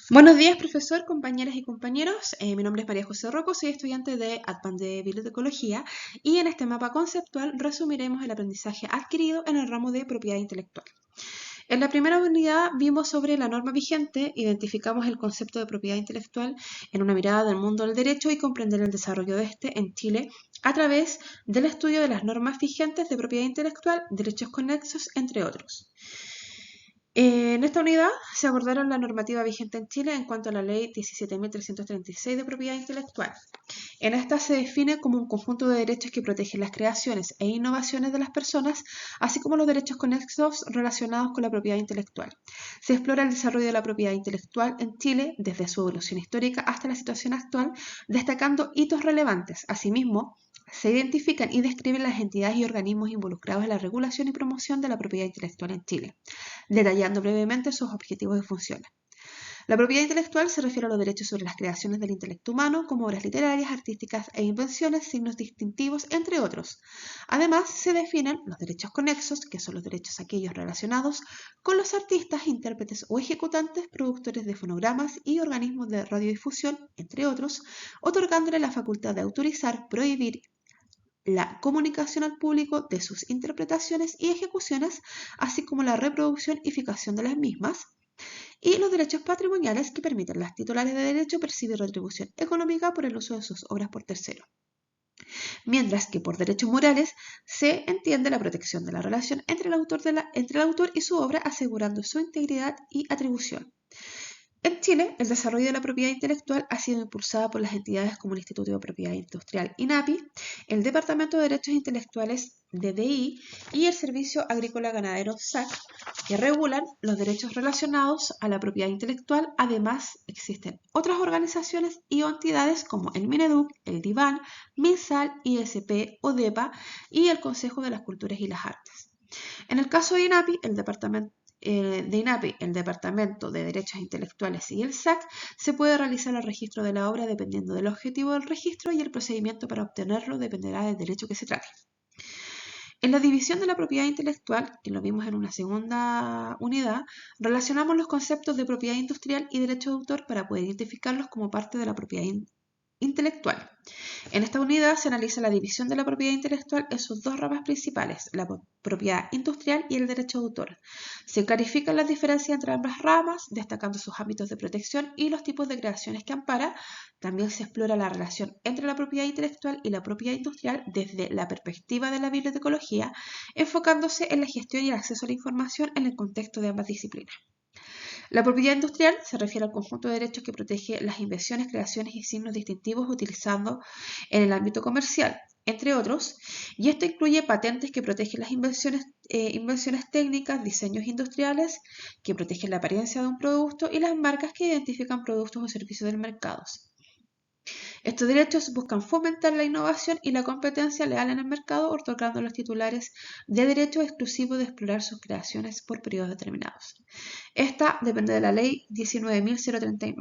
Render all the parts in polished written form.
Buenos días, profesor, compañeras y compañeros. Mi nombre es María José Rocco, soy estudiante de Advan de Bibliotecología y en este mapa conceptual resumiremos el aprendizaje adquirido en el ramo de propiedad intelectual. En la primera unidad vimos sobre la norma vigente, identificamos el concepto de propiedad intelectual en una mirada del mundo del derecho y comprender el desarrollo de este en Chile a través del estudio de las normas vigentes de propiedad intelectual, derechos conexos, entre otros. En esta unidad se abordaron la normativa vigente en Chile en cuanto a la Ley 17.336 de propiedad intelectual. En esta se define como un conjunto de derechos que protegen las creaciones e innovaciones de las personas, así como los derechos conexos relacionados con la propiedad intelectual. Se explora el desarrollo de la propiedad intelectual en Chile desde su evolución histórica hasta la situación actual, destacando hitos relevantes. Asimismo, se identifican y describen las entidades y organismos involucrados en la regulación y promoción de la propiedad intelectual en Chile, detallando brevemente sus objetivos y funciones. La propiedad intelectual se refiere a los derechos sobre las creaciones del intelecto humano, como obras literarias, artísticas e invenciones, signos distintivos, entre otros. Además, se definen los derechos conexos, que son los derechos aquellos relacionados con los artistas, intérpretes o ejecutantes, productores de fonogramas y organismos de radiodifusión, entre otros, otorgándole la facultad de autorizar, prohibir la comunicación al público de sus interpretaciones y ejecuciones, así como la reproducción y fijación de las mismas, y los derechos patrimoniales que permiten a las titulares de derecho percibir retribución económica por el uso de sus obras por terceros. Mientras que por derechos morales se entiende la protección de la relación entre el autor y su obra, asegurando su integridad y atribución. En Chile, el desarrollo de la propiedad intelectual ha sido impulsado por las entidades como el Instituto de Propiedad Industrial INAPI, el Departamento de Derechos Intelectuales DDI y el Servicio Agrícola Ganadero SAC, que regulan los derechos relacionados a la propiedad intelectual. Además, existen otras organizaciones y entidades como el Mineduc, el DIVAN, MinSal, ISP, ODEPA y el Consejo de las Culturas y las Artes. En el caso de INAPI, el Departamento de Derechos Intelectuales y el SAC, se puede realizar el registro de la obra dependiendo del objetivo del registro y el procedimiento para obtenerlo dependerá del derecho que se trate. En la división de la propiedad intelectual, que lo vimos en una segunda unidad, relacionamos los conceptos de propiedad industrial y derecho de autor para poder identificarlos como parte de la propiedad intelectual. En esta unidad se analiza la división de la propiedad intelectual en sus dos ramas principales, la propiedad industrial y el derecho de autor. Se clarifican las diferencias entre ambas ramas, destacando sus ámbitos de protección y los tipos de creaciones que ampara. También se explora la relación entre la propiedad intelectual y la propiedad industrial desde la perspectiva de la bibliotecología, enfocándose en la gestión y el acceso a la información en el contexto de ambas disciplinas. La propiedad industrial se refiere al conjunto de derechos que protege las invenciones, creaciones y signos distintivos utilizados en el ámbito comercial, entre otros, y esto incluye patentes que protegen las invenciones técnicas, diseños industriales que protegen la apariencia de un producto y las marcas que identifican productos o servicios del mercado. Estos derechos buscan fomentar la innovación y la competencia leal en el mercado, otorgando a los titulares de derecho exclusivo de explorar sus creaciones por periodos determinados. Esta depende de la Ley 19.039.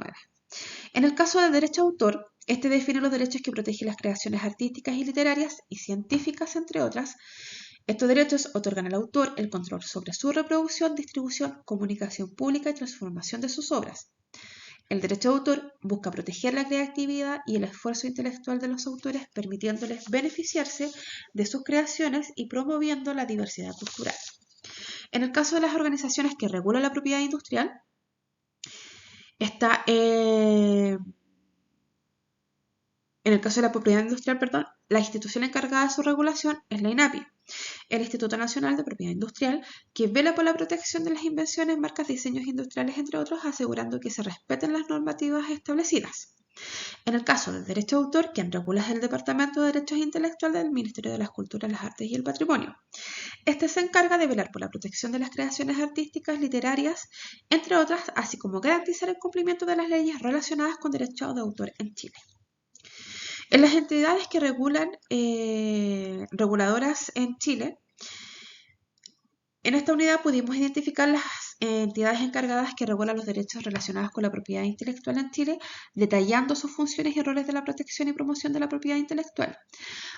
En el caso del derecho de autor, este define los derechos que protegen las creaciones artísticas y literarias y científicas, entre otras. Estos derechos otorgan al autor el control sobre su reproducción, distribución, comunicación pública y transformación de sus obras. El derecho de autor busca proteger la creatividad y el esfuerzo intelectual de los autores, permitiéndoles beneficiarse de sus creaciones y promoviendo la diversidad cultural. En el caso de las organizaciones que regulan la propiedad industrial, está en el caso de la propiedad industrial, la institución encargada de su regulación es la INAPI, el Instituto Nacional de Propiedad Industrial, que vela por la protección de las invenciones, marcas, diseños industriales, entre otros, asegurando que se respeten las normativas establecidas. En el caso del derecho de autor, quien regula es el Departamento de Derechos Intelectuales del Ministerio de las Culturas, las Artes y el Patrimonio. Este se encarga de velar por la protección de las creaciones artísticas, literarias, entre otras, así como garantizar el cumplimiento de las leyes relacionadas con derechos de autor en Chile. En las entidades que reguladoras en Chile, En esta unidad pudimos identificar las entidades encargadas que regulan los derechos relacionados con la propiedad intelectual en Chile, detallando sus funciones y roles de la protección y promoción de la propiedad intelectual.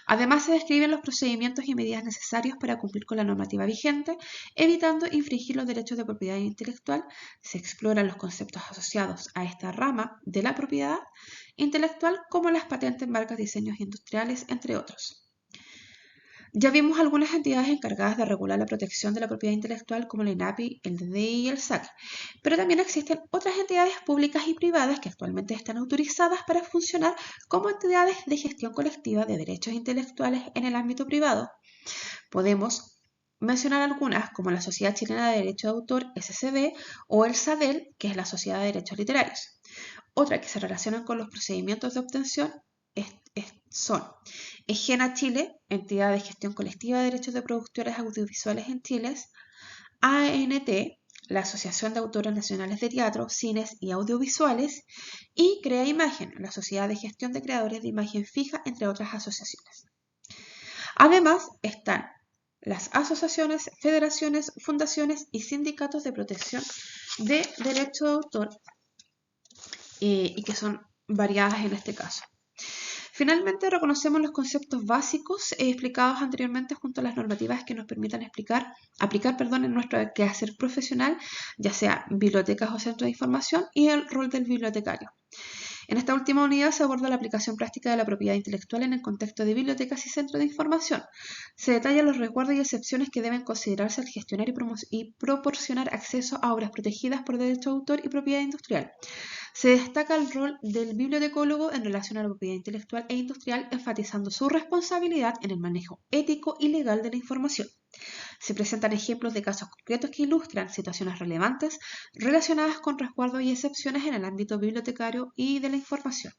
Además, se describen los procedimientos y medidas necesarios para cumplir con la normativa vigente, evitando infringir los derechos de propiedad intelectual. Se exploran los conceptos asociados a esta rama de la propiedad intelectual, como las patentes, marcas, diseños industriales, entre otros. Ya vimos algunas entidades encargadas de regular la protección de la propiedad intelectual como el INAPI, el DDI y el SAC, pero también existen otras entidades públicas y privadas que actualmente están autorizadas para funcionar como entidades de gestión colectiva de derechos intelectuales en el ámbito privado. Podemos mencionar algunas como la Sociedad Chilena de Derecho de Autor, SCD, o el SADEL, que es la Sociedad de Derechos Literarios. Otras que se relacionan con los procedimientos de obtención son EGENA Chile, entidad de gestión colectiva de derechos de productores audiovisuales en Chile; ANT, la Asociación de Autores Nacionales de Teatro, Cines y Audiovisuales; y CREA Imagen, la Sociedad de Gestión de Creadores de Imagen Fija, entre otras asociaciones. Además están las asociaciones, federaciones, fundaciones y sindicatos de protección de derecho de autor, y que son variadas en este caso. Finalmente, reconocemos los conceptos básicos explicados anteriormente junto a las normativas que nos permitan aplicar en nuestro quehacer profesional, ya sea bibliotecas o centros de información, y el rol del bibliotecario. En esta última unidad se aborda la aplicación práctica de la propiedad intelectual en el contexto de bibliotecas y centros de información. Se detallan los resguardos y excepciones que deben considerarse al gestionar y proporcionar acceso a obras protegidas por derecho de autor y propiedad industrial. Se destaca el rol del bibliotecólogo en relación a la propiedad intelectual e industrial, enfatizando su responsabilidad en el manejo ético y legal de la información. Se presentan ejemplos de casos concretos que ilustran situaciones relevantes relacionadas con resguardos y excepciones en el ámbito bibliotecario y de la información.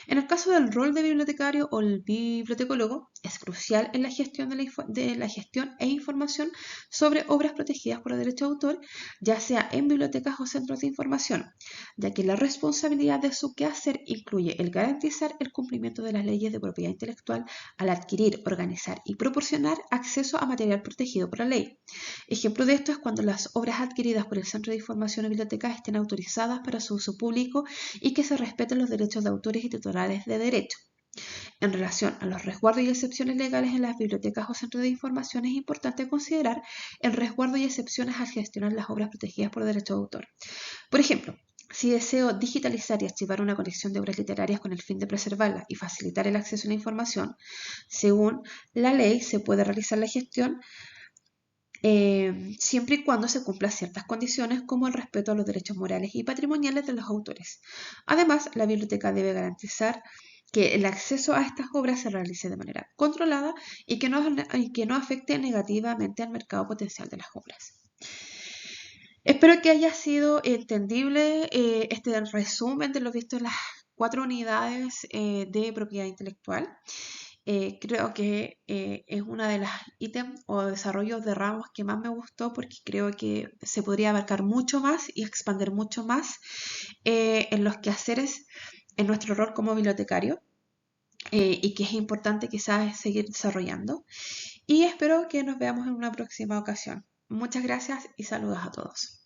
En el caso del rol de bibliotecario o el bibliotecólogo, es crucial en la gestión de la gestión e información sobre obras protegidas por derecho de autor, ya sea en bibliotecas o centros de información, ya que la responsabilidad de su quehacer incluye el garantizar el cumplimiento de las leyes de propiedad intelectual al adquirir, organizar y proporcionar acceso a material protegido por la ley. Ejemplo de esto es cuando las obras adquiridas por el centro de información o biblioteca estén autorizadas para su uso público y que se respeten los derechos de autores y titulares de derecho. En relación a los resguardos y excepciones legales en las bibliotecas o centros de información, es importante considerar el resguardo y excepciones al gestionar las obras protegidas por derecho de autor. Por ejemplo, si deseo digitalizar y archivar una colección de obras literarias con el fin de preservarla y facilitar el acceso a la información, según la ley se puede realizar la gestión siempre y cuando se cumplan ciertas condiciones como el respeto a los derechos morales y patrimoniales de los autores. Además, la biblioteca debe garantizar que el acceso a estas obras se realice de manera controlada y que no afecte negativamente al mercado potencial de las obras. Espero que haya sido entendible este resumen de lo visto en las 4 unidades de propiedad intelectual. Creo que es una de las ítems o desarrollos de ramos que más me gustó, porque creo que se podría abarcar mucho más y expandir mucho más en los quehaceres, en nuestro rol como bibliotecario, y que es importante quizás seguir desarrollando. Y espero que nos veamos en una próxima ocasión. Muchas gracias y saludos a todos.